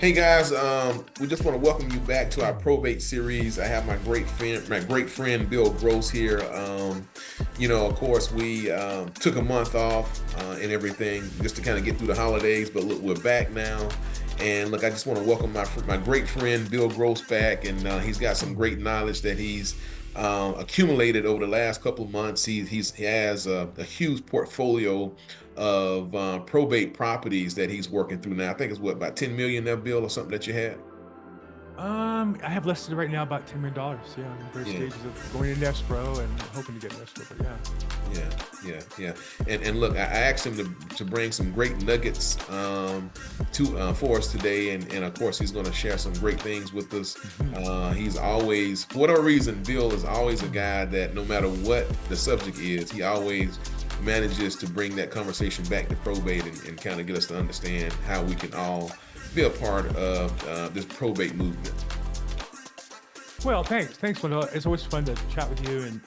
Hey guys, we just want to welcome you back to our probate series. I have my great friend Bill Gross here. Of course, we took a month off and everything just to kind of get through the holidays. But look, we're back now, and look, I just want to welcome my great friend Bill Gross back, and he's got some great knowledge that he's accumulated over the last couple of months. He has a huge portfolio of probate properties that he's working through now. I think it's what, about 10 million there, Bill, or something that you had. I have listed right now about $10 million. Yeah, I'm in various Yeah, stages of going into escrow and hoping to get an escrow. But yeah, yeah, yeah. And look, I asked him to bring some great nuggets to for us today, and of course he's going to share some great things with us. He's always, for whatever reason, Bill is always a guy that no matter what the subject is, he always manages to bring that conversation back to probate and kind of get us to understand how we can all be a part of this probate movement. well, thanks, Wendell. It's always fun to chat with you and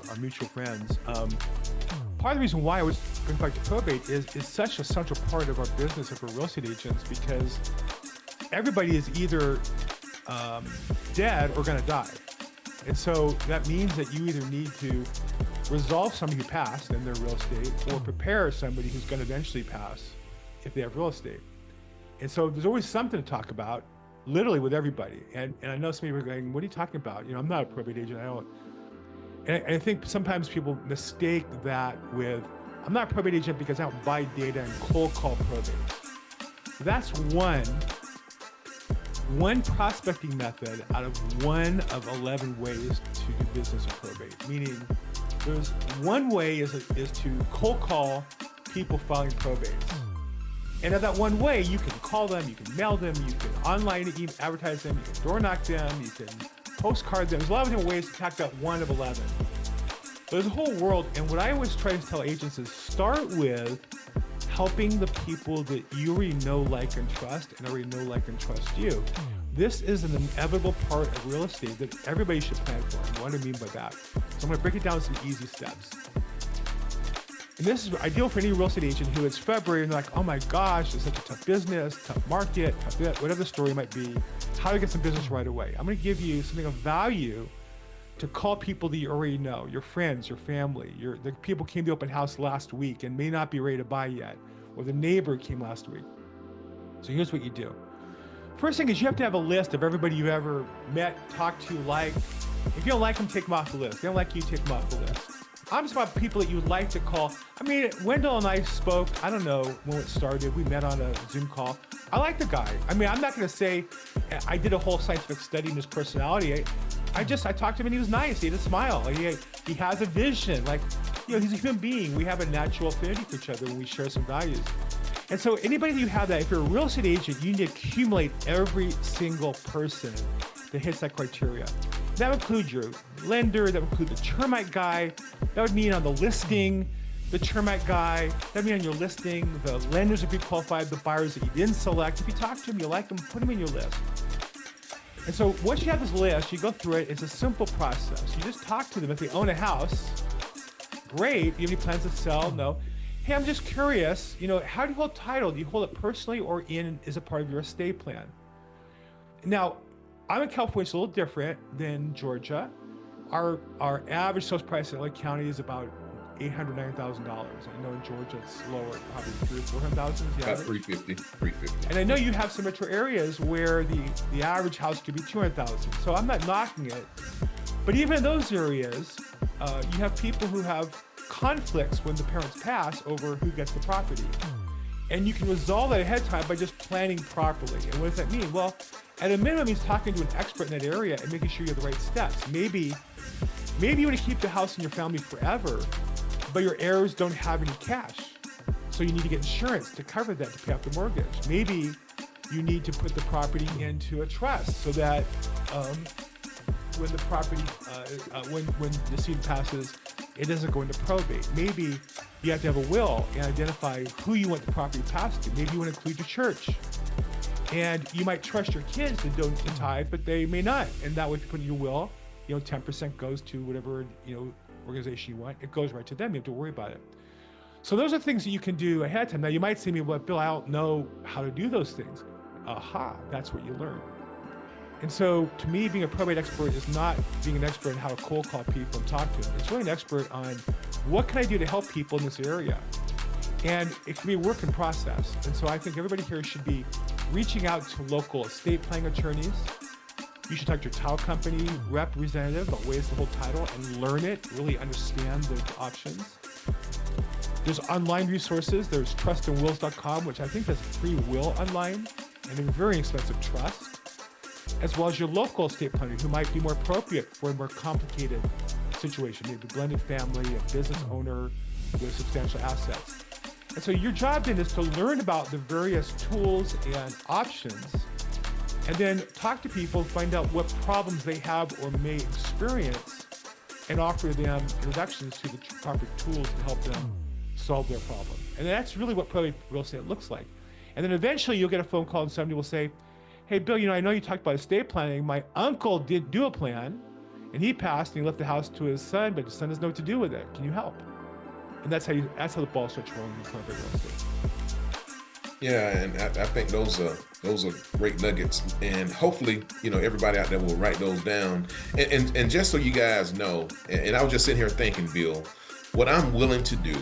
our mutual friends. Part of the reason why I was going back to probate is such a central part of our business of our real estate agents because everybody is either dead or going to die. And so that means that you either need to resolve somebody who passed in their real estate or prepare somebody who's going to eventually pass if they have real estate. And so there's always something to talk about, literally with everybody. And I know some people are going, what are you talking about? I'm not a probate agent. I don't. And I think sometimes people mistake that with, I'm not a probate agent because I don't buy data and cold call probate. That's one prospecting method out of one of 11 ways to do business in probate. Meaning, there's one way is to cold call people filing probates. And in that one way, you can call them, you can mail them, you can online advertise them, you can door knock them, you can postcard them. There's a lot of different ways to attack that one of 11. But there's a whole world, and what I always try to tell agents is start with helping the people that you already know, like, and trust, and already know, like, and trust you. This is an inevitable part of real estate that everybody should plan for. And what do I mean by that? So I'm gonna break it down to some easy steps. And this is ideal for any real estate agent who it's February and they're like, oh my gosh, it's such a tough business, tough market, whatever the story might be, how to get some business right away. I'm gonna give you something of value to call people that you already know, your friends, your family, the people came to the open house last week and may not be ready to buy yet, or the neighbor came last week. So here's what you do. First thing is you have to have a list of everybody you ever met, talked to, liked. If you don't like them, take them off the list. If they don't like you, take them off the list. I'm just about people that you would like to call. I mean, Wendell and I spoke, I don't know when it started. We met on a Zoom call. I like the guy. I mean, I'm not going to say I did a whole scientific study in his personality. I talked to him and he was nice. He had a smile. Like, he has a vision. Like, he's a human being. We have a natural affinity for each other when we share some values. And so anybody that you have that, if you're a real estate agent, you need to accumulate every single person that hits that criteria. That would include your lender, that would include the termite guy, that would mean on the listing, the termite guy, that would mean on your listing, the lenders would be qualified, the buyers that you didn't select. If you talk to them, you like them, put them in your list. And so once you have this list, you go through it, it's a simple process. You just talk to them. If they own a house, great. Do you have any plans to sell? No. Hey, I'm just curious, how do you hold title? Do you hold it personally or is it part of your estate plan? Now, I'm in California, it's a little different than Georgia. Our average sales price in LA County is about $809,000. I know in Georgia it's lower, probably $300,000 or $400,000. About 350. And I know you have some metro areas where the average house could be $200,000. So I'm not knocking it, but even in those areas, you have people who have conflicts when the parents pass over who gets the property. And you can resolve that ahead of time by just planning properly. And what does that mean? Well, at a minimum, means talking to an expert in that area and making sure you have the right steps. Maybe you want to keep the house in your family forever, but your heirs don't have any cash. So you need to get insurance to cover that, to pay off the mortgage. Maybe you need to put the property into a trust so that when the property, when the decedent passes, it doesn't go into probate. Maybe you have to have a will and identify who you want the property passed to. Maybe you want to include your church. And you might trust your kids to don't tithe, but they may not. And that way, if you put in your will, 10% goes to whatever, organization you want. It goes right to them. You have to worry about it. So those are things that you can do ahead of time. Now you might say to me, well, Bill, I don't know how to do those things. Aha, that's what you learn. And so to me, being a probate expert is not being an expert in how to cold call people and talk to them. It's really an expert on what can I do to help people in this area? And it can be a work in process. And so I think everybody here should be reaching out to local estate planning attorneys. You should talk to your title company representative about ways to hold title and learn it, really understand the options. There's online resources. There's trustandwills.com, which I think has free will online and a very expensive trust, as well as your local estate planner who might be more appropriate for a more complicated situation, maybe a blended family, a business owner with substantial assets. And so your job then is to learn about the various tools and options, and then talk to people, find out what problems they have or may experience, and offer them introductions to the proper tools to help them solve their problem. And that's really what probate real estate looks like. And then eventually you'll get a phone call and somebody will say, hey, Bill, I know you talked about estate planning. My uncle did do a plan and he passed and he left the house to his son, but his son doesn't know what to do with it. Can you help? And that's how the ball starts rolling in probate real estate. Yeah, and I think those are great nuggets, and hopefully, everybody out there will write those down. And just so you guys know, and I was just sitting here thinking, Bill, what I'm willing to do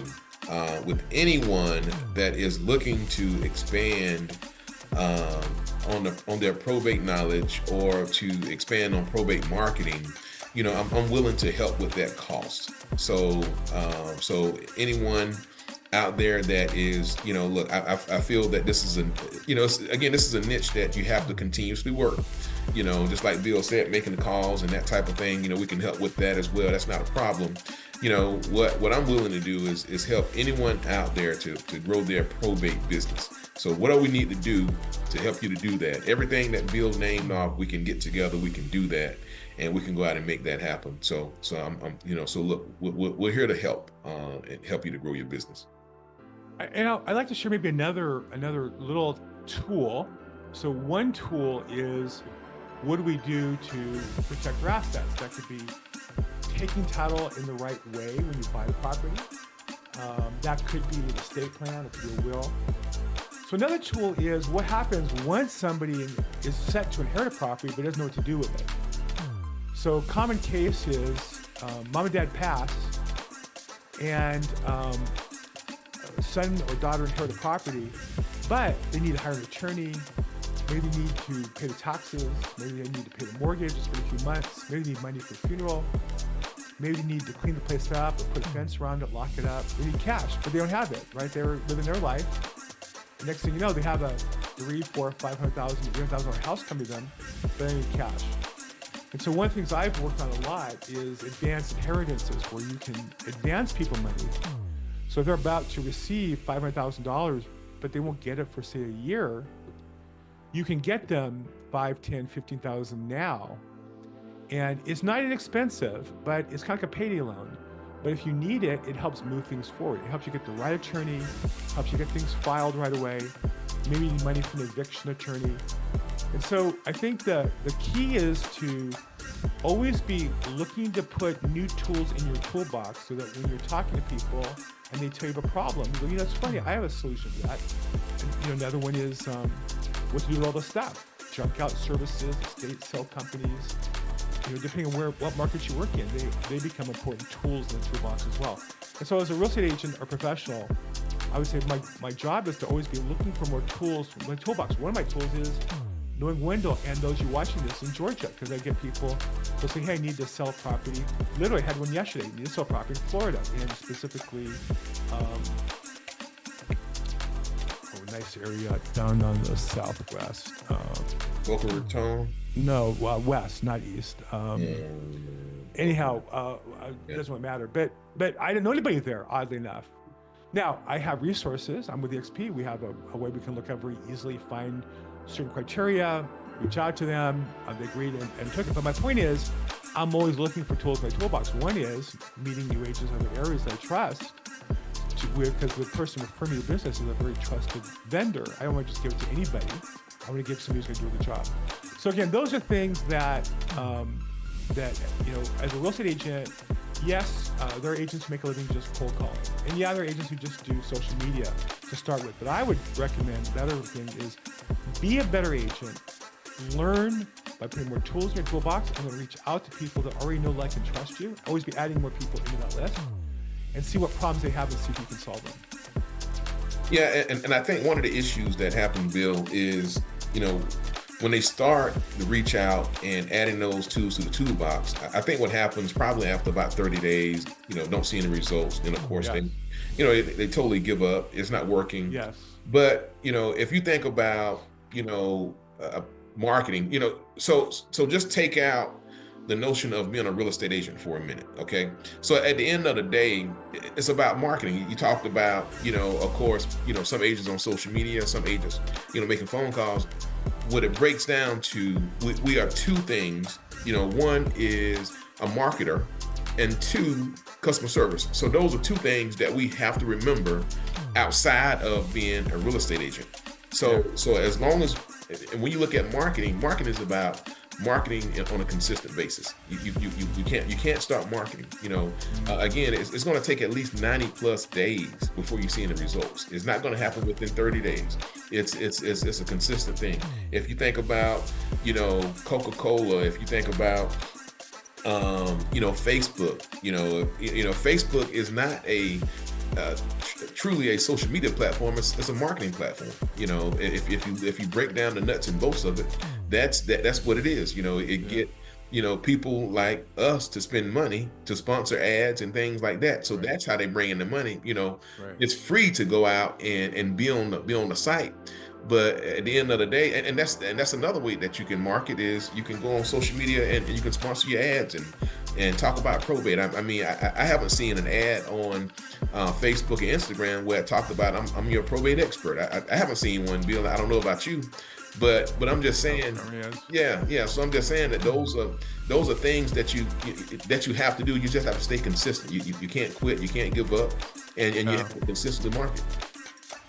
with anyone that is looking to expand on their probate knowledge or to expand on probate marketing, I'm willing to help with that cost. So anyone out there that is, look, I feel that this is this is a niche that you have to continuously work. Just like Bill said, making the calls and that type of thing. We can help with that as well. That's not a problem. What I'm willing to do is help anyone out there to grow their probate business. So what do we need to do to help you to do that? Everything that Bill named off, we can get together, we can do that, and we can go out and make that happen. So so look, we're here to help and help you to grow your business. And I'd like to share maybe another little tool. So one tool is, what do we do to protect our assets? That could be taking title in the right way when you buy the property. That could be an estate plan, it could be a will. So another tool is what happens once somebody is set to inherit a property but doesn't know what to do with it. So common case is mom and dad pass, and son or daughter inherit the property, but they need to hire an attorney. Maybe they need to pay the taxes. Maybe they need to pay the mortgage just for a few months. Maybe they need money for a funeral. Maybe they need to clean the place up or put a fence around it, lock it up. They need cash, but they don't have it, right? They're living their life. The next thing you know, they have a $300,000, $400,000, $500,000, $300,000 house coming to them, but they need cash. And so one of the things I've worked on a lot is advanced inheritances, where you can advance people money. So if they're about to receive $500,000, but they won't get it for, say, a year, you can get them $5,000, $10,000, $15,000 now. And it's not inexpensive, but it's kind of like a payday loan. But if you need it, it helps move things forward. It helps you get the right attorney, helps you get things filed right away. Maybe you need money from an eviction attorney. And so I think the key is to always be looking to put new tools in your toolbox, so that when you're talking to people and they tell you a problem, you go, it's funny, I have a solution to that. And, another one is what to do with all the stuff. Junk out services, estate sale companies, depending on what markets you work in, they become important tools in the toolbox as well. And so as a real estate agent or professional, I would say my job is to always be looking for more tools from my toolbox. One of my tools is knowing Wendell and those you watching this in Georgia, because I get people who say, hey, I need to sell property. Literally, I had one yesterday. I need to sell property in Florida, and specifically, nice area down on the southwest. Boca Raton? No, west, not east. Anyhow, it doesn't really matter. But I didn't know anybody there, oddly enough. Now, I have resources. I'm with the XP. We have a way we can look up very easily, find certain criteria, reach out to them. They agreed and took it. But my point is, I'm always looking for tools in my toolbox. One is meeting new agents in other areas that I trust, because the person referring me to business is a very trusted vendor. I don't want to just give it to anybody. I want to give somebody who's going to do the job. So again, those are things that as a real estate agent, Yes, there are agents who make a living just cold calling. And yeah, there are agents who just do social media to start with. But I would recommend the other thing is be a better agent. Learn by putting more tools in your toolbox and then reach out to people that already know, like, and trust you. Always be adding more people into that list and see what problems they have and see if you can solve them. Yeah, and I think one of the issues that happen, Bill, is, when they start to reach out and adding those tools to the toolbox, I think what happens probably after about 30 days, don't see any results. And of course, Yes. they totally give up. It's not working. Yes. But, if you think about, marketing, so just take out the notion of being a real estate agent for a minute. Okay. So at the end of the day, it's about marketing. You talked about, of course, some agents on social media, some agents, making phone calls. What it breaks down to, we are two things. One is a marketer and two, customer service. So those are two things that we have to remember outside of being a real estate agent. So as long as, and when you look at marketing is about marketing on a consistent basis. You can't start marketing. Again, it's going to take at least 90 plus days before you see the results. It's not going to happen within 30 days. It's a consistent thing. If you think about, Coca-Cola, if you think about, Facebook, Facebook is not a truly a social media platform. It's a marketing platform. If you break down the nuts and bolts of it, that's what it is. Get people like us to spend money to sponsor ads and things like that. So that's how they bring in the money. It's free to go out and be on the site. But at the end of the day, and that's another way that you can market is you can go on social media and you can sponsor your ads and talk about probate. I haven't seen an ad on Facebook and Instagram where I talked about I'm your probate expert. I haven't seen one, Bill. I don't know about you, but I'm just saying, yeah. So I'm just saying that those are things that you have to do. You just have to stay consistent. You can't quit. You can't give up, and you have to consistently market.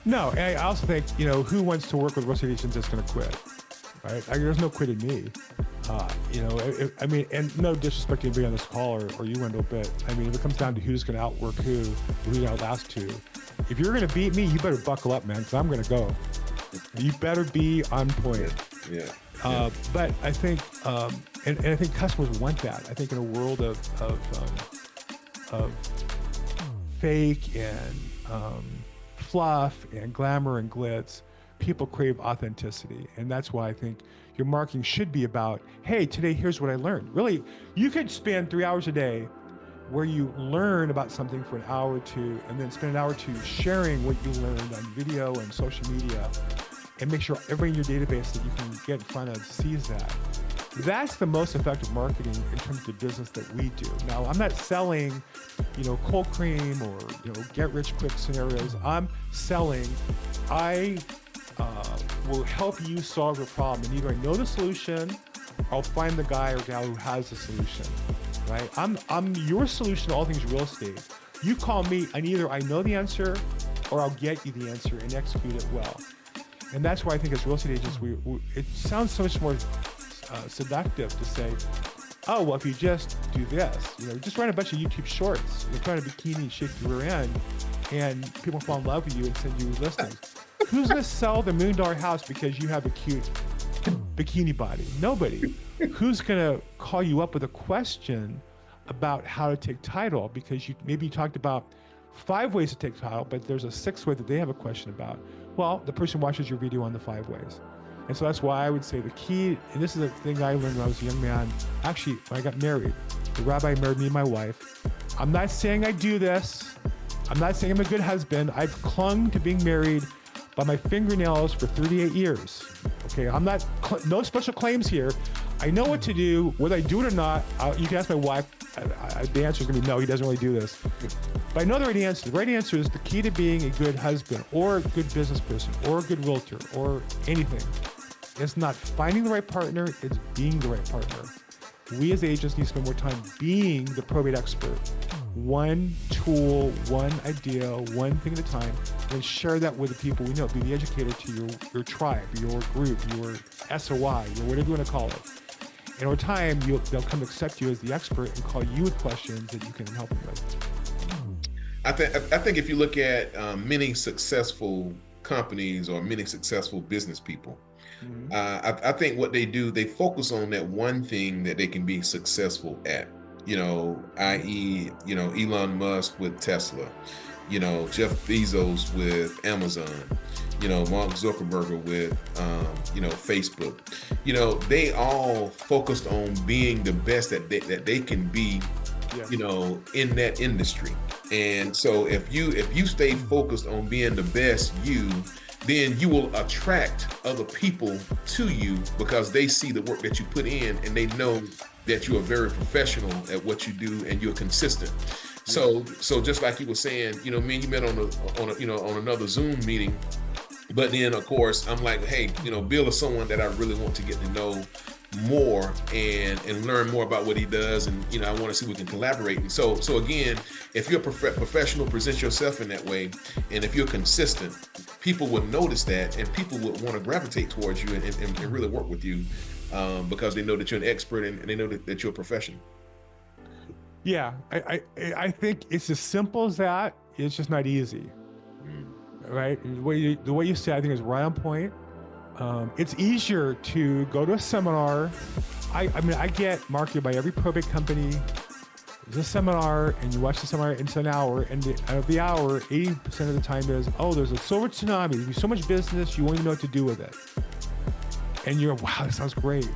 No, and I also think, who wants to work with real estate agents that's going to quit, right? There's no quitting me. And no disrespect to anybody on this call or you, Wendell, but if it comes down to who's going to outwork who going to outlast who, if you're going to beat me, you better buckle up, man, because I'm going to go. You better be on point. Yeah. But I think, and I think customers want that. I think in a world of fake and fluff and glamour and glitz, people crave authenticity. And that's why I think your marketing should be about, hey, today, here's what I learned. Really, you could spend 3 hours a day where you learn about something for an hour or two, and then spend an hour or two sharing what you learned on video and social media, and make sure everybody in your database that you can get in front of sees that. That's the most effective marketing in terms of the business that we do. Now, I'm not selling, cold cream or, get rich quick scenarios. I'm selling, I will help you solve your problem. And either I know the solution, or I'll find the guy or gal who has the solution, right? I'm your solution to all things real estate. You call me and either I know the answer or I'll get you the answer and execute it well. And that's why I think as real estate agents, it sounds so much more seductive to say, oh, well, if you just do this, just run a bunch of YouTube shorts, you're trying to bikini and shake your rear end, and people fall in love with you and send you listings. Who's going to sell the $1 million house because you have a cute bikini body? Nobody. Who's going to call you up with a question about how to take title because maybe you talked about 5 ways to take title, but there's a 6th way that they have a question about? Well, the person watches your video on the 5 ways. And so that's why I would say the key, and this is a thing I learned when I was a young man, actually, when I got married, the rabbi married me and my wife. I'm not saying I do this. I'm not saying I'm a good husband. I've clung to being married by my fingernails for 38 years. Okay, I'm not, no special claims here. I know what to do. Whether I do it or not, you can ask my wife. The answer is going to be no, he doesn't really do this. But I know the right answer. The right answer is the key to being a good husband or a good business person or a good realtor or anything. It's not finding the right partner, it's being the right partner. We as agents need to spend more time being the probate expert. One tool, one idea, one thing at a time, and share that with the people we know. Be the educator to your tribe, your group, your SOI, your whatever you want to call it. And over time, they'll come to accept you as the expert and call you with questions that you can help them with. I think if you look at many successful companies or many successful business people, I think what they do, they focus on that one thing that they can be successful at. I.e., Elon Musk with Tesla, Jeff Bezos with Amazon, Mark Zuckerberg with, Facebook. They all focused on being the best that they can be, in that industry. And so if you stay focused on being the best then you will attract other people to you because they see the work that you put in and they know that you are very professional at what you do and you're consistent. So just like you were saying, me and you met on another Zoom meeting, but then of course I'm like, hey, Bill is someone that I really want to get to know more and learn more about what he does, and I want to see if we can collaborate. And so again, if you're a professional, present yourself in that way, and if you're consistent, people will notice that, and people will want to gravitate towards you and really work with you because they know that you're an expert and they know that you're a professional. Yeah, I think it's as simple as that. It's just not easy, right? The way you say it, I think is right on point. It's easier to go to a seminar. I get marketed by every probate company. There's a seminar, and you watch the seminar. It's an hour, and out of the hour, 80% of the time is, there's a silver tsunami. There's so much business, you won't even know what to do with it. And you're, wow, that sounds great.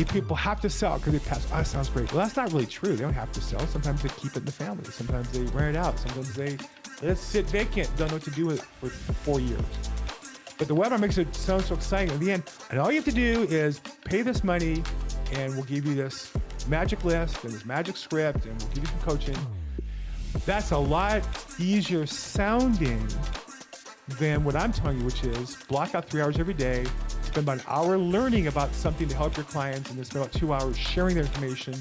People have to sell because they pass. Oh, that sounds great. Well, that's not really true. They don't have to sell. Sometimes they keep it in the family. Sometimes they rent it out. Sometimes they let it sit vacant. Don't know what to do with it for 4 years. But the webinar makes it sound so exciting at the end. And all you have to do is pay this money, and we'll give you this magic list and this magic script, and we'll give you some coaching. That's a lot easier sounding than what I'm telling you, which is block out 3 hours every day, spend about an hour learning about something to help your clients, and then spend about 2 hours sharing their information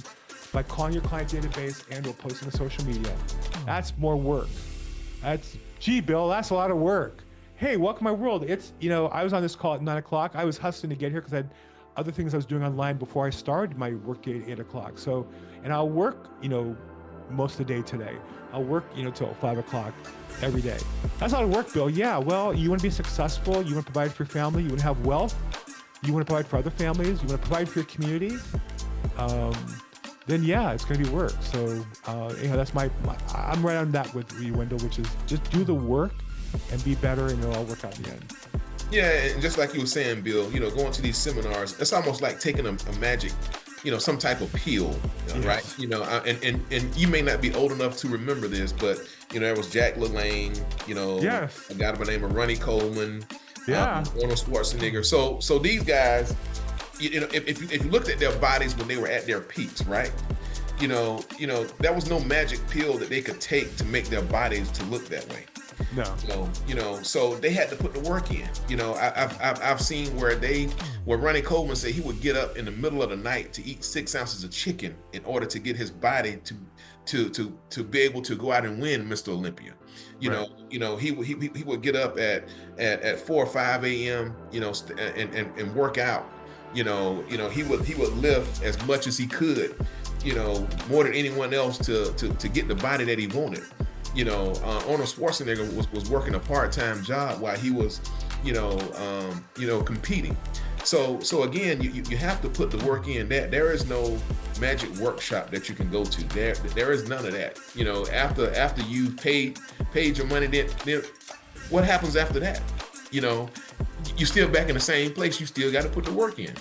by calling your client database and or posting on social media. That's more work. Gee, Bill, that's a lot of work. Hey, welcome to my world. It's, I was on this call at 9 o'clock. I was hustling to get here because I had other things I was doing online before I started my work day at 8 o'clock. So, and I'll work, most of the day today. I'll work, till 5 o'clock every day. That's a lot of work, Bill. Yeah, well, you want to be successful. You want to provide for your family. You want to have wealth. You want to provide for other families. You want to provide for your community. Then yeah, it's going to be work. So, that's I'm right on that with you, Wendell, which is just do the work and be better, and it'll all work out in the end. Yeah, and just like you were saying, Bill, going to these seminars, it's almost like taking a magic, some type of pill, right? And you may not be old enough to remember this, but there was Jack LaLanne, a guy by the name of Ronnie Coleman, Arnold Schwarzenegger. So these guys, if you looked at their bodies when they were at their peaks, right? There was no magic pill that they could take to make their bodies to look that way. No. So they had to put the work in. I've seen where Ronnie Coleman said he would get up in the middle of the night to eat 6 ounces of chicken in order to get his body to be able to go out and win Mr. Olympia. He would get up at 4 or 5 a.m. And work out. He would lift as much as he could, more than anyone else to get the body that he wanted. Arnold Schwarzenegger was working a part-time job while he was, competing. So again, you have to put the work in. There is no magic workshop that you can go to. There is none of that. After you paid your money, then what happens after that? You're still back in the same place. You still got to put the work in.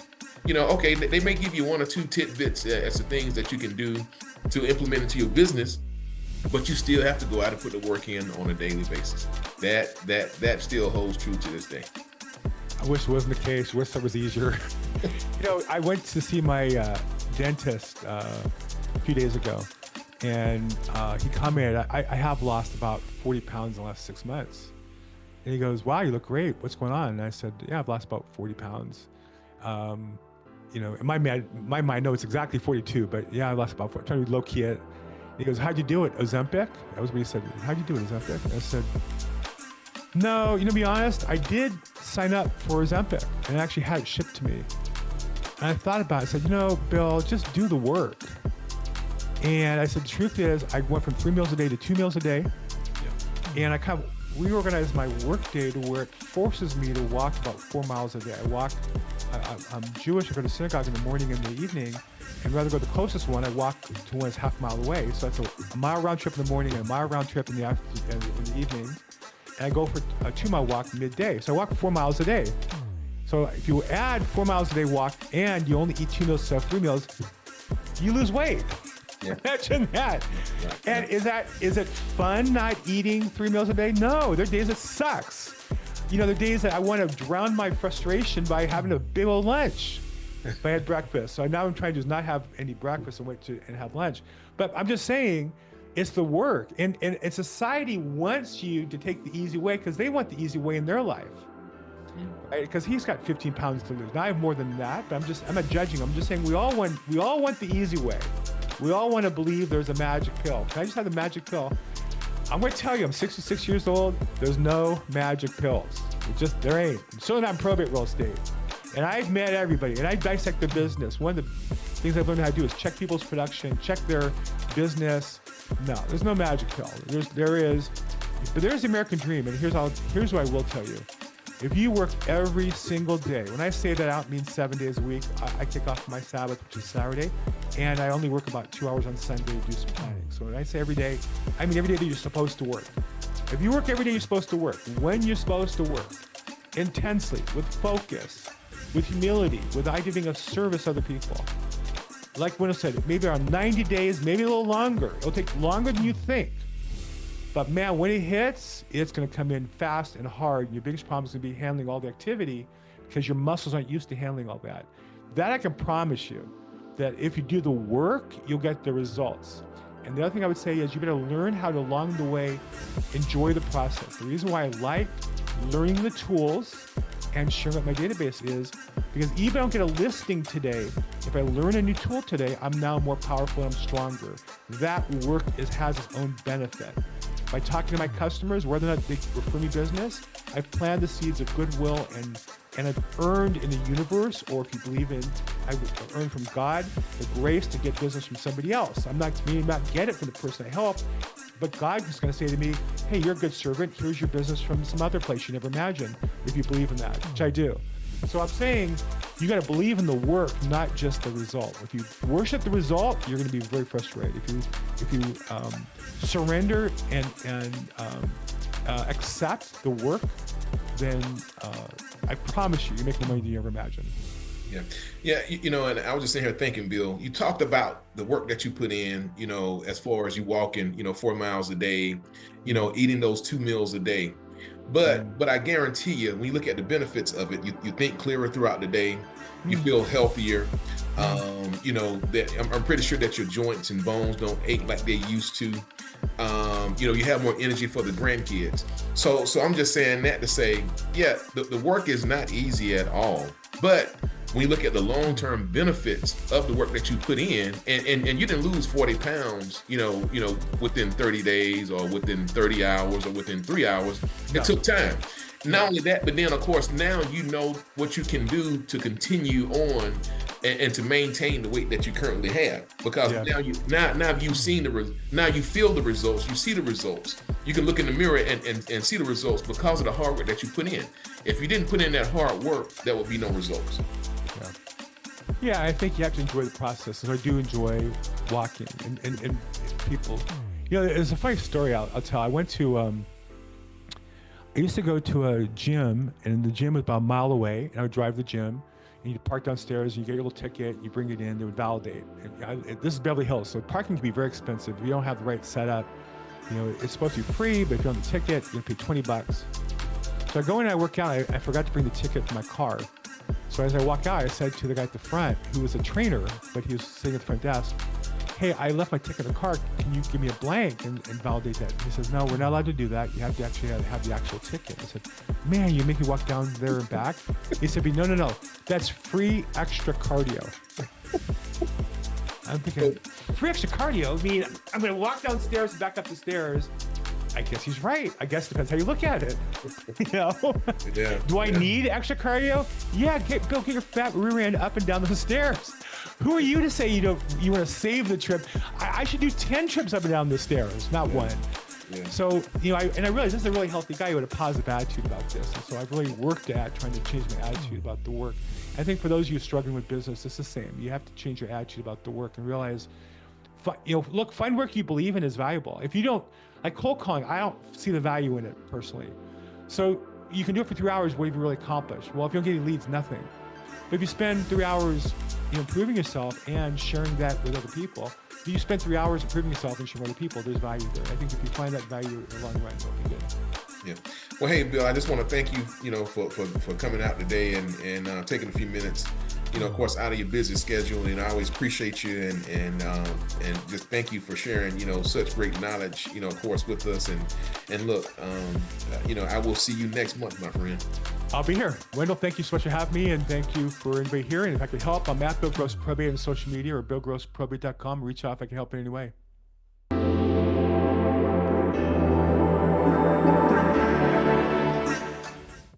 Okay, they may give you 1 or 2 tidbits as to things that you can do to implement into your business, but you still have to go out and put the work in on a daily basis. That still holds true to this day. I wish it wasn't the case. I wish it was easier. I went to see my dentist a few days ago, and he commented, I have lost about 40 pounds in the last 6 months. And he goes, wow, you look great. What's going on? And I said, yeah, I've lost about 40 pounds. In my mind, I know it's exactly 42, but yeah, I lost about 40. I'm trying to low key it. He goes, how'd you do it? Ozempic? That was what he said. How'd you do it, Ozempic? And I said, no, to be honest, I did sign up for Ozempic and I actually had it shipped to me. And I thought about it. I said, Bill, just do the work. And I said, the truth is, I went from 3 meals a day to 2 meals a day. Yeah. And I kind of reorganized my work day to where it forces me to walk about 4 miles a day. I'm Jewish. I go to synagogue in the morning and the evening. And rather go to the closest one, I walk to one that's half a mile away. So that's a mile round trip in the morning and a mile round trip in the evening. And I go for a 2 mile walk midday. So I walk 4 miles a day. So if you add 4 miles a day walk and you only eat 2 meals instead of 3 meals, you lose weight. Yeah. Imagine that. Right. And is it fun not eating 3 meals a day? No, there are days it sucks. There are days that I want to drown my frustration by having a big old lunch if I had breakfast. So now I'm trying to just not have any breakfast and have lunch. But I'm just saying, it's the work. And society wants you to take the easy way because they want the easy way in their life. Right? Because he's got 15 pounds to lose. Now I have more than that, but I'm not judging. I'm just saying we all want the easy way. We all want to believe there's a magic pill. Can I just have the magic pill? I'm going to tell you, I'm 66 years old. There's no magic pills. There ain't. I'm still not in probate real estate. And I've met everybody, and I dissect the business. One of the things I've learned how to do is check people's production, check their business. No, there's no magic pill. There is the American dream, and here's what I will tell you. If you work every single day, when I say that, I don't mean 7 days a week. I kick off my Sabbath, which is Saturday, and I only work about 2 hours on Sunday to do some planning. So when I say every day, I mean every day that you're supposed to work. If you work every day, you're supposed to work. When you're supposed to work, intensely, with focus, with humility, with idea being of service to other people. Like Wendell said, maybe around 90 days, maybe a little longer. It'll take longer than you think. But man, when it hits, it's going to come in fast and hard. Your biggest problem is going to be handling all the activity because your muscles aren't used to handling all that. That I can promise you, that if you do the work, you'll get the results. And the other thing I would say is you better learn how to, along the way, enjoy the process. The reason why I like learning the tools and sharing what my database is, because even if I don't get a listing today, if I learn a new tool today, I'm now more powerful and I'm stronger. That work has its own benefit. By talking to my customers, whether or not they refer me business, I've planted the seeds of goodwill and I've earned in the universe, or if you believe in, I've earned from God the grace to get business from somebody else. I'm not get it from the person I help, but God is going to say to me, hey, you're a good servant. Here's your business from some other place you never imagined, if you believe in that, which I do. So I'm saying you got to believe in the work, not just the result. If you worship the result, you're going to be very frustrated. If you surrender and accept the work, then I promise you make more money than you ever imagined. Yeah. And I was just sitting here thinking, Bill, you talked about the work that you put in, as far as you walking, 4 miles a day, eating those 2 meals a day. But I guarantee you, when you look at the benefits of it, you think clearer throughout the day, you feel healthier. That I'm pretty sure that your joints and bones don't ache like they used to. You have more energy for the grandkids. So I'm just saying that to say, yeah, the work is not easy at all. But when you look at the long-term benefits of the work that you put in, and you didn't lose 40 pounds, within 30 days or within 30 hours or within 3 hours, it took time. Not only that, but then of course, now you know what you can do to continue on and to maintain the weight that you currently have, because now you've seen now you feel the results, you see the results. You can look in the mirror and see the results because of the hard work that you put in. If you didn't put in that hard work, there would be no results. Yeah, I think you have to enjoy the process, and I do enjoy walking and people. There's a funny story I'll tell. I went to I used to go to a gym, and the gym was about a mile away, and I would drive to the gym, and you park downstairs, and you get your little ticket, you bring it in, they would validate. This is Beverly Hills, so parking can be very expensive if you don't have the right setup. It's supposed to be free, but if you don't have the ticket, you're gonna pay $20. So I go in and I work out. I forgot to bring the ticket for my car. So as I walk out, I said to the guy at the front, who was a trainer, but he was sitting at the front desk, hey, I left my ticket in the car. Can you give me a blank and validate that? He says, no, we're not allowed to do that. You have to actually have the actual ticket. I said, man, you make me walk down there and back? He said, no. That's free extra cardio. I'm thinking, free extra cardio? I mean, I'm going to walk downstairs and back up the stairs. I guess he's right. I guess it depends how you look at it. You know? Yeah. Do I yeah. need extra cardio? Yeah, go get your fat rear end up and down those stairs. Who are you to say you want to save the trip? I should do 10 trips up and down the stairs, not one. Yeah. So, you know, I realized this is a really healthy guy who had a positive attitude about this. And so I've really worked at trying to change my attitude about the work. I think for those of you struggling with business, it's the same. You have to change your attitude about the work and realize, you know, look, find work you believe in is valuable. If you don't, like cold calling, I don't see the value in it personally. So you can do it for 3 hours. What have you really accomplished? Well, if you don't get any leads, nothing. But if you spend 3 hours, you know, improving yourself and sharing that with other people, if you spend 3 hours improving yourself and sharing with other people, there's value there. I think if you find that value in the long run, it'll be good. Yeah. Well, hey, Bill, I just want to thank you, you know, for coming out today and taking a few minutes, you know, of course, out of your busy schedule. And I always appreciate you and just thank you for sharing, you know, such great knowledge, you know, of course, with us. And look, you know, I will see you next month, my friend. I'll be here. Wendell, thank you so much for having me, and thank you for anybody here. And if I could help, I'm at Bill Gross Probate on social media or BillGrossProbate.com. Reach out if I can help in any way.